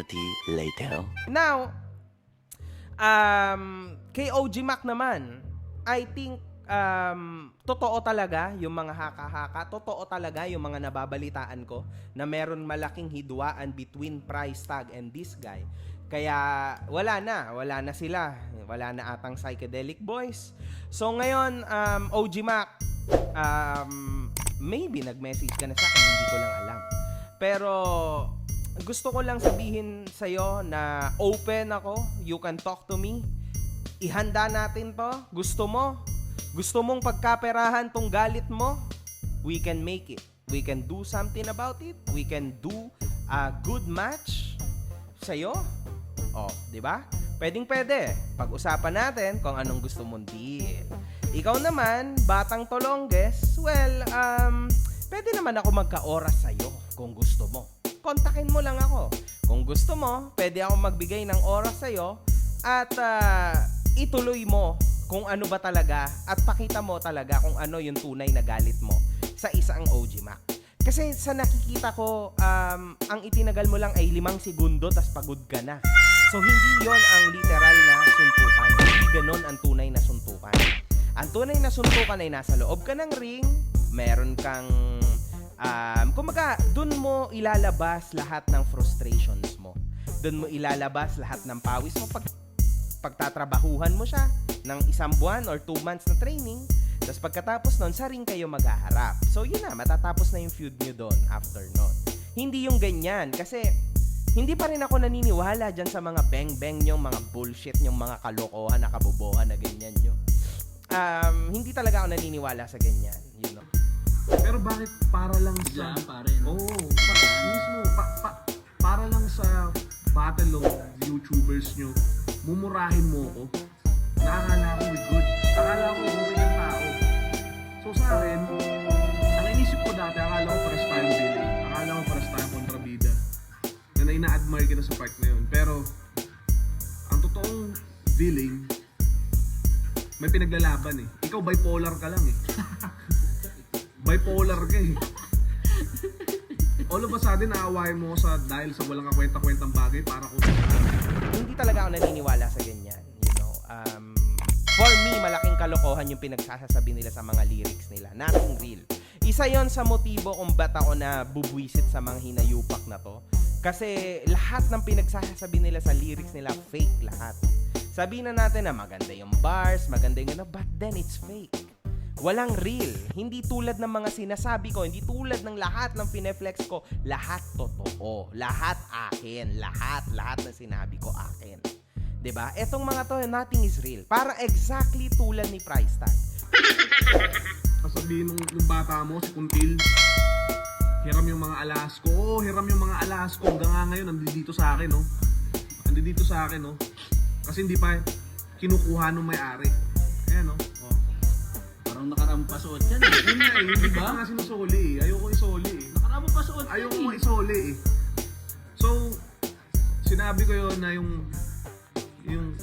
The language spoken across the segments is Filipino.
eternity later. Now, kay OG Mac naman, I think totoo talaga yung mga haka-haka, totoo talaga yung mga nababalitaan ko na meron malaking hidwaan between price tag and this guy. Kaya wala na sila. Wala na atang Psychedelic Boys. So ngayon, OG Mac, maybe nag-message ka na sa akin, hindi ko lang alam. Pero gusto ko lang sabihin sa'yo na open ako, you can talk to me. Ihanda natin to. Gusto mong pagkaperahan tong galit mo, we can make it. We can do something about it. We can do a good match sa'yo. Oh, di ba? Pwede. Pag-usapan natin kung anong gusto mong deal. Ikaw naman, batang tolongges, well, pwede naman ako magka-oras sa'yo kung gusto mo. Kontakin mo lang ako. Kung gusto mo, pwede ako magbigay ng oras sa'yo at ituloy mo kung ano ba talaga at pakita mo talaga kung ano yung tunay na galit mo sa isang OG Mac. Kasi sa nakikita ko, ang itinagal mo lang ay 5 segundo tas pagod ka na. So hindi yon ang literal na suntukan. Hindi ganon ang tunay na suntukan. Ang tunay na suntukan ay nasa loob ka ng ring, meron kang kumaga, dun mo ilalabas lahat ng frustrations mo. Dun mo ilalabas lahat ng pawis mo pagtatrabahuhan mo siya ng 1 buwan or 2 months na training. Tapos pagkatapos nun, sa ring kayo maghaharap. So yun na, matatapos na yung feud nyo doon after nun. Hindi yung ganyan. Kasi hindi pa rin ako naniniwala dyan sa mga bang-bang nyo, mga bullshit nyo, mga kalokohan na kabobohan na ganyan nyo. Hindi talaga ako naniniwala sa ganyan. You know? Pero bakit para lang sa... Diyan, pare, no? Oo, mismo, para lang sa battle of YouTubers nyo, mumurahin mo ko. Nakakala ko with good. Akala ko okay ng tao. So sa akin, ang inisip ko dati, akala ko pares tayong billing. Akala ko pares tayong kontrabida. Na ina-admire kita sa part na yun. Pero, ang totoong billing, may pinaglalaban eh. Ikaw bipolar ka lang eh. Bipolar ka eh. All of a sudden, naawain mo sa dahil sa walang kakwenta-kwentang bagay para kung Hindi talaga ako naniniwala sa ganyan. You know, for me, malaking kalokohan yung pinagsasabi nila sa mga lyrics nila. Nothing real. Isa yon sa motibo kung ba't ako na bubwisit sa mga hinayupak na to. Kasi lahat ng pinagsasabi nila sa lyrics nila, fake lahat. Sabihin na natin na maganda yung bars, maganda yung ano, but then it's fake. Walang real. Hindi tulad ng mga sinasabi ko, hindi tulad ng lahat ng pineflex ko. Lahat totoo. Lahat akin. Lahat na sinabi ko akin. 'Di ba? Etong mga to, nothing is real. Parang exactly tulad ni Price Tag. sasabihin nung bata mo, si Kuntil, hiram yung mga alas ko. Oo, hiram yung mga alas ko. Hanggang nga ngayon, nandito sa akin, no? Nandito sa akin, no? Kasi hindi pa kinukuha nung may-ari. Ayan, no? Oh. Parang nakarang pasuot yan. Yun nga eh, hindi pa nga sinusuli eh. Ayoko isuli eh. Nakarang pasuot yan. Ayoko isuli eh. So, sinabi ko yun na yung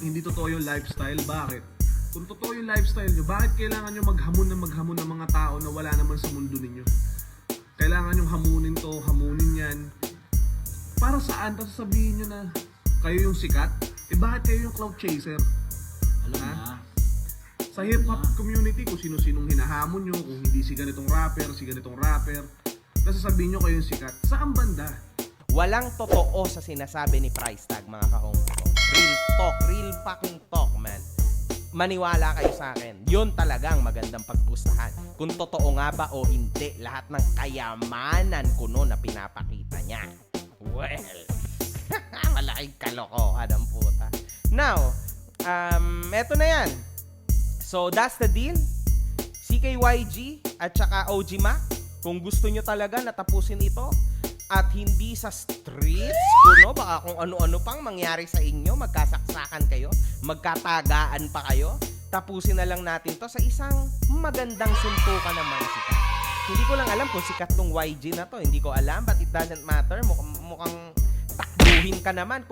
hindi totoo yung lifestyle. Bakit? Kung totoo yung lifestyle nyo, bakit kailangan nyo maghamon ng mga tao na wala naman sa mundo ninyo? Kailangan nyo hamunin to, hamunin yan. Para saan? Tapos sabihin nyo na kayo yung sikat? Eh bakit kayo yung cloud chaser? Alam Ha? na. Sa hip-hop community, kung sino-sinong hinahamon nyo, kung hindi si ganitong rapper, tapos sasabihin nyo kayo yung sikat. Saan banda? Walang totoo sa sinasabi ni Price Tag, mga kahong ko. Real talk, real fucking talk, man. Maniwala kayo sa akin. Yun talagang magandang pagpustahan. Kung totoo nga ba o hindi, lahat ng kayamanan ko noon na pinapakita niya. Well, malaking kalokohan ang puta. Now, eto na yan. So, that's the deal. CKYG at saka OG Mac, kung gusto nyo talaga natapusin ito at hindi sa streets, kuno, baka kung ano-ano pang mangyari sa inyo, magkasaksakan kayo, magkatagaan pa kayo, tapusin na lang natin to sa isang magandang suntukan ng mga sikat. Hindi ko lang alam kung sikat tong YG na to, hindi ko alam, but it doesn't matter, mukhang takbuhin ka naman,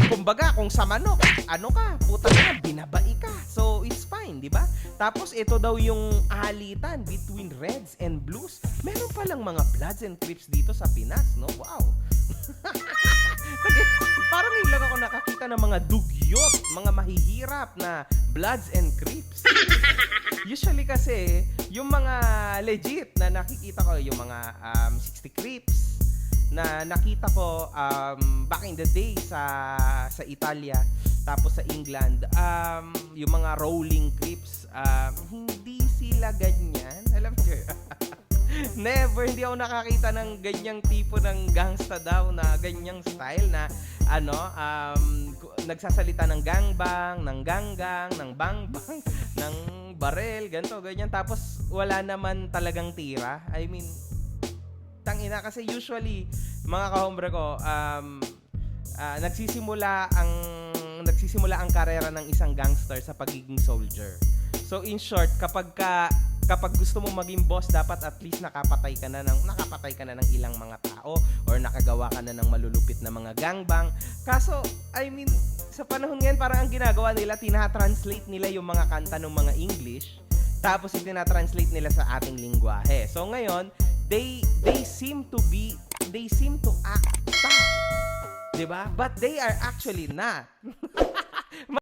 kumbaga, kung sa manok, ano ka, puta na, binabai ka, so it's fine, di ba? Tapos ito daw yung alitan between Reds and Blues. Meron palang mga Bloods and Crips dito sa Pinas, no? Wow. Parang ngayon lang ako nakakita ng mga dugyot, mga mahihirap na Bloods and Crips. Usually kasi, yung mga legit na nakikita ko, yung mga 60 Crips na nakita ko back in the day sa Italia, tapos sa England, yung mga rolling Crips, hindi sila ganyan. Alam niyo, never, hindi ako nakakita ng ganyang tipo ng gangsta daw na ganyang style na nagsasalita ng gangbang, ng ganggang, ng bangbang, ng barel, ganito, ganyan. Tapos wala naman talagang tira. I mean, tangina kasi usually mga kahombre ko nagsisimula ang karera ng isang gangster sa pagiging soldier. So in short, kapag gusto mong maging boss, dapat at least nakapatay ka na ng ilang mga tao or nakagawa ka na ng malulupit na mga gangbang. Kaso, I mean, sa panahon ngayon, parang ang ginagawa nila, tina-translate nila yung mga kanta ng mga English, tapos tina-translate nila sa ating lingwahe. So ngayon, they seem to act tough, 'di ba? But they are actually not.